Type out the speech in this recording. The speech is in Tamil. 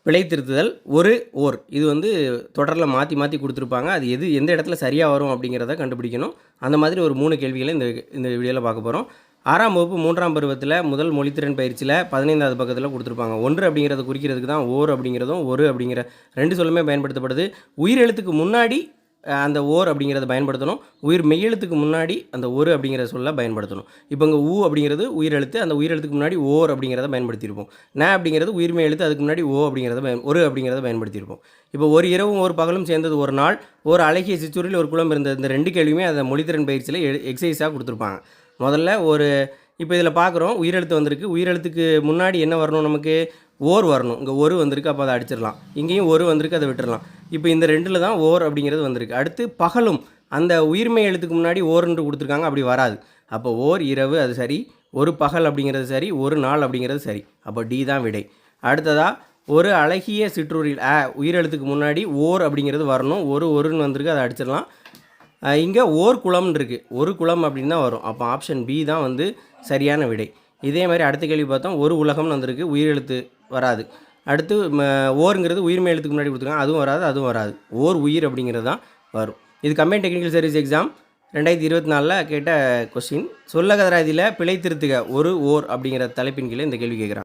பிழை திருத்துதல் ஒரு ஓர் இது வந்து தொடரில் மாற்றி மாற்றி கொடுத்துருப்பாங்க. அது எந்த இடத்துல சரியாக வரும் அப்படிங்கிறத கண்டுபிடிக்கணும். அந்த மாதிரி ஒரு 3 கேள்விகளை இந்த வீடியோவில் பார்க்க போகிறோம். 6ஆம் வகுப்பு 3ஆம் பருவத்தில் முதல் மொழித்திறன் பயிற்சியில் 15வது பக்கத்தில் கொடுத்துருப்பாங்க. 1 அப்படிங்கிறத குறிக்கிறதுக்கு தான் ஓர் அப்படிங்கிறதும் ஒரு அப்படிங்கிற 2 சொல்லுமே பயன்படுத்தப்படுது. உயிர் எழுத்துக்கு முன்னாடி அந்த ஓர் அப்படிங்கிறத பயன்படுத்தணும். உயிர் மெய்யெழுத்துக்கு முன்னாடி அந்த ஒரு அப்படிங்கிற சொல்ல பயன்படுத்தணும். இப்போ இங்கே ஊ அப்படிங்கிறது உயிரெழுத்து, அந்த உயிரெழுத்துக்கு முன்னாடி ஓர் அப்படிங்கிறத பயன்படுத்தியிருப்போம். ந அப்படிங்கிறது உயிர் மெய்யெழுத்து, அதுக்கு முன்னாடி ஓ அப்படிங்கிறத ஒரு அப்படிங்கிறத பயன்படுத்தியிருப்போம். இப்போ ஒரு இரவும் ஒரு பகலும் சேர்ந்தது ஒரு நாள், ஒரு அழகிய சிற்றூரில் ஒரு குளம் இருந்தது. இந்த 2 கேள்வியுமே அந்த மொழித்திறன் பயிற்சியில் எக்ஸசைஸாக கொடுத்துருப்பாங்க. முதல்ல இப்போ இதில் பார்க்குறோம் உயிரெழுத்து வந்திருக்கு. உயிரெழுத்துக்கு முன்னாடி என்ன வரணும், நமக்கு ஓர் வரணும். இங்கே ஒரு வந்திருக்கு, அப்போ அதை அடிச்சிடலாம். இங்கேயும் ஒரு வந்திருக்கு, அதை விட்டுடலாம். இப்போ இந்த 2ல் தான் ஓர் அப்படிங்கிறது வந்திருக்கு. அடுத்து பகலும் அந்த உயிர்மை எழுத்துக்கு முன்னாடி ஓர்ன்று கொடுத்துருக்காங்க, அப்படி வராது. அப்போ ஓர் இரவு அது சரி, ஒரு பகல் அப்படிங்கிறது சரி, ஒரு நாள் அப்படிங்கிறது சரி. அப்போ டி தான் விடை. அடுத்ததாக ஒரு அழகிய சிற்றூரில் உயிரெழுத்துக்கு முன்னாடி ஓர் அப்படிங்கிறது வரணும். ஒருன்னு வந்திருக்கு, அதை அடிச்சிடலாம். இங்கே ஓர் குளம்னு இருக்குது, ஒரு குளம் அப்படின்னு தான் வரும். அப்போ ஆப்ஷன் பி தான் வந்து சரியான விடை. இதே மாதிரி அடுத்த கேள்வி பார்த்தோம், ஒரு உலகம்னு வந்திருக்கு, உயிரெழுத்து வராது. அடுத்து ஓருங்கிறது உயிர்மை எழுத்துக்கு முன்னாடி கொடுத்துருக்காங்க, அதுவும் வராது. ஓர் உயிர் அப்படிங்கிறது தான் வரும். இது கம்பைன் டெக்னிக்கல் சர்வீஸ் எக்ஸாம் 2024 கேட்ட கொஸ்டின். சொல்லகதராதியில் பிழை திருத்துக ஒரு ஓர் அப்படிங்கிற தலைப்பின் கீழே இந்த கேள்வி கேட்குறாங்க.